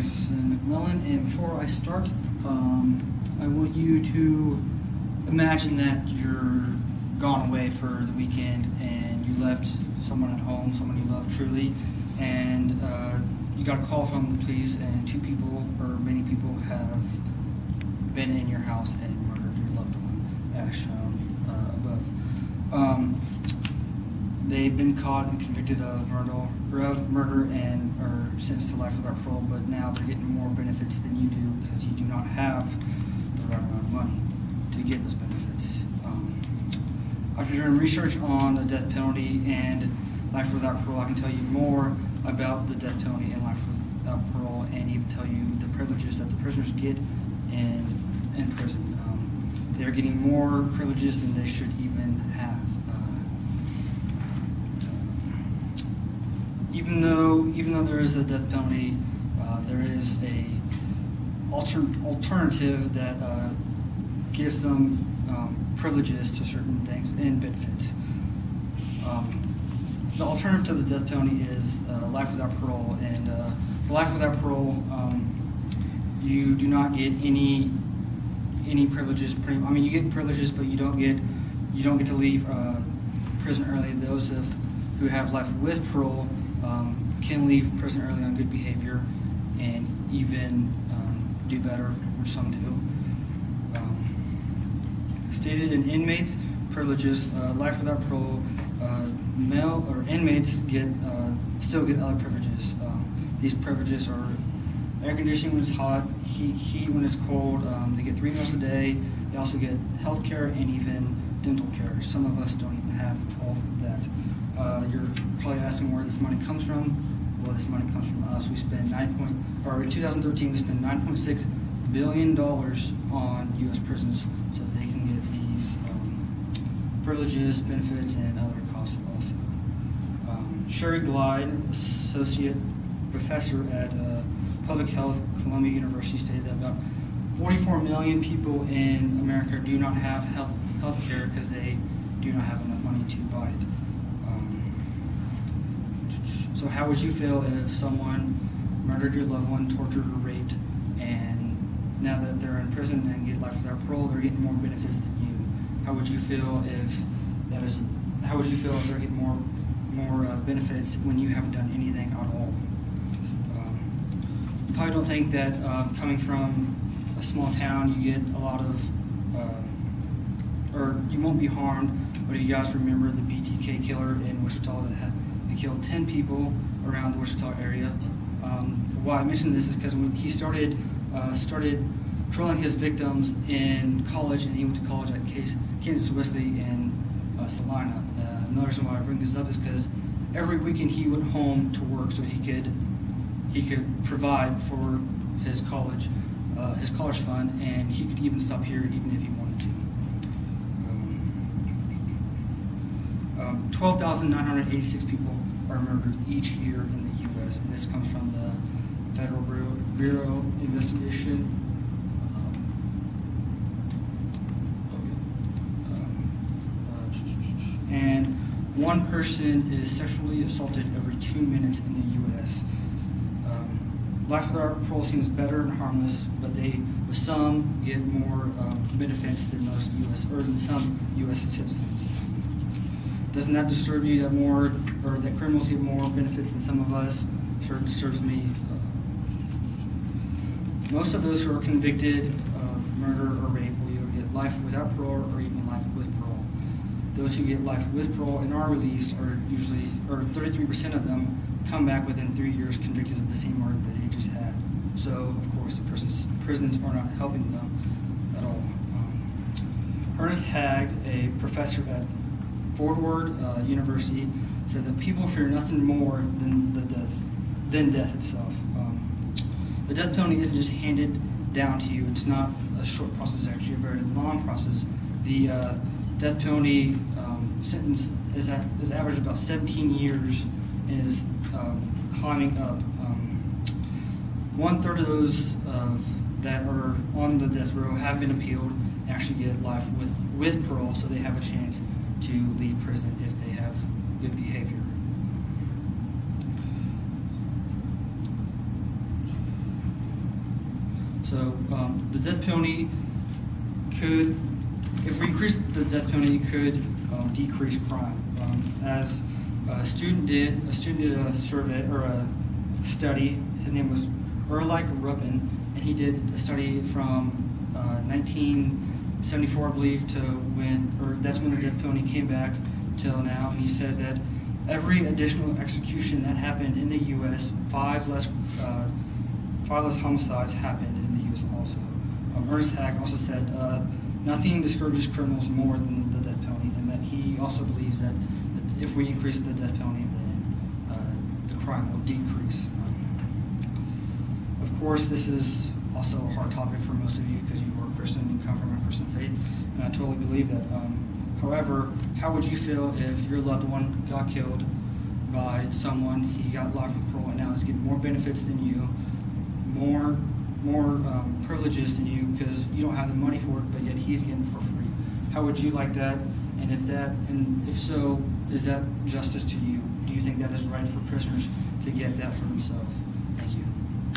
Jackson McMillan, and before I start, I want you to imagine that you're gone away for the weekend and you left someone at home, someone you love truly, and you got a call from the police, and two people or many people have been in your house and murdered your loved one, as shown above. They've been caught and convicted of murder and are sentenced to life without parole, but now they're getting more benefits than you do because you do not have the right amount of money to get those benefits. After doing research on the death penalty and life without parole, I can tell you more about the death penalty and life without parole, and even tell you the privileges that the prisoners get in prison. They're getting more privileges than they should even have. Even though there is a death penalty, there is a alternative that gives them privileges to certain things and benefits. The alternative to the death penalty is life without parole, and for life without parole, you do not get any privileges. You get privileges, but you don't get to leave prison early. Those who have life with parole can leave prison early on good behavior and even do better, which some do. Stated in inmates' privileges, life without parole, male or inmates still get other privileges. These privileges are air conditioning when it's hot, heat when it's cold. They get 3 meals a day. They also get health care and even dental care. Some of us don't even have all of that. You're probably asking where this money comes from. Well, this money comes from us. We spend in 2013 we spent $9.6 billion on U.S. prisons so that they can get these privileges, benefits, and other costs also. Sherry Glide, associate professor at Public Health, Columbia University, stated that about 44 million people in America do not have health care because they do not have enough money to buy it. So how would you feel if someone murdered your loved one, tortured or raped, and now that they're in prison and get life without parole, they're getting more benefits than you? How would you feel if they're getting more benefits when you haven't done anything at all? You probably don't think that coming from a small town, you get a lot of, or you won't be harmed. But if you guys remember the BTK killer in Wichita that killed 10 people around the Wichita area. Why I mention this is because when he started trolling his victims in college, and he went to college at Kansas Wesley in Salina. Another reason why I bring this up is because every weekend he went home to work so he could provide for his college fund, and he could even stop here even if he wanted to. 12,986 people are murdered each year in the U.S., and this comes from the Federal Bureau of Investigation. And one person is sexually assaulted every 2 minutes in the U.S. Life without parole seems better and harmless, but some get more benefits than some U.S. citizens. Doesn't that disturb you that criminals get more benefits than some of us? Sure, it disturbs me. Most of those who are convicted of murder or rape will either get life without parole or even life with parole. Those who get life with parole and are released are 33% of them come back within 3 years convicted of the same murder that they just had. So, of course, the prisons are not helping them at all. Ernest Hagg, a professor at Fort Worth University, said that people fear nothing more than death itself. The death penalty isn't just handed down to you. It's not a short process. It's actually a very long process. The death penalty sentence is averaged about 17 years and is climbing up. 1/3 of those that are on the death row have been appealed and actually get life with parole, so they have a chance to leave prison if they have good behavior. So the death penalty could, if we increase the death penalty, could decrease crime. As a student did a survey or a study. His name was Erlich Ruppin, and he did a study from 1974, I believe, to that's when the death penalty came back till now. And he said that every additional execution that happened in the U.S., five less homicides happened in the U.S. also. Ernest Hack also said nothing discourages criminals more than the death penalty, and that he also believes that if we increase the death penalty, then the crime will decrease. Of course, this is also a hard topic for most of you because you are Christian and come from a Christian faith, and I totally believe that. However, how would you feel if your loved one got killed by someone, he got life with parole, and now he's getting more benefits than you, more privileges than you because you don't have the money for it, but yet he's getting it for free? How would you like that? And if so, is that justice to you? Do you think that is right for prisoners to get that for themselves? Thank you.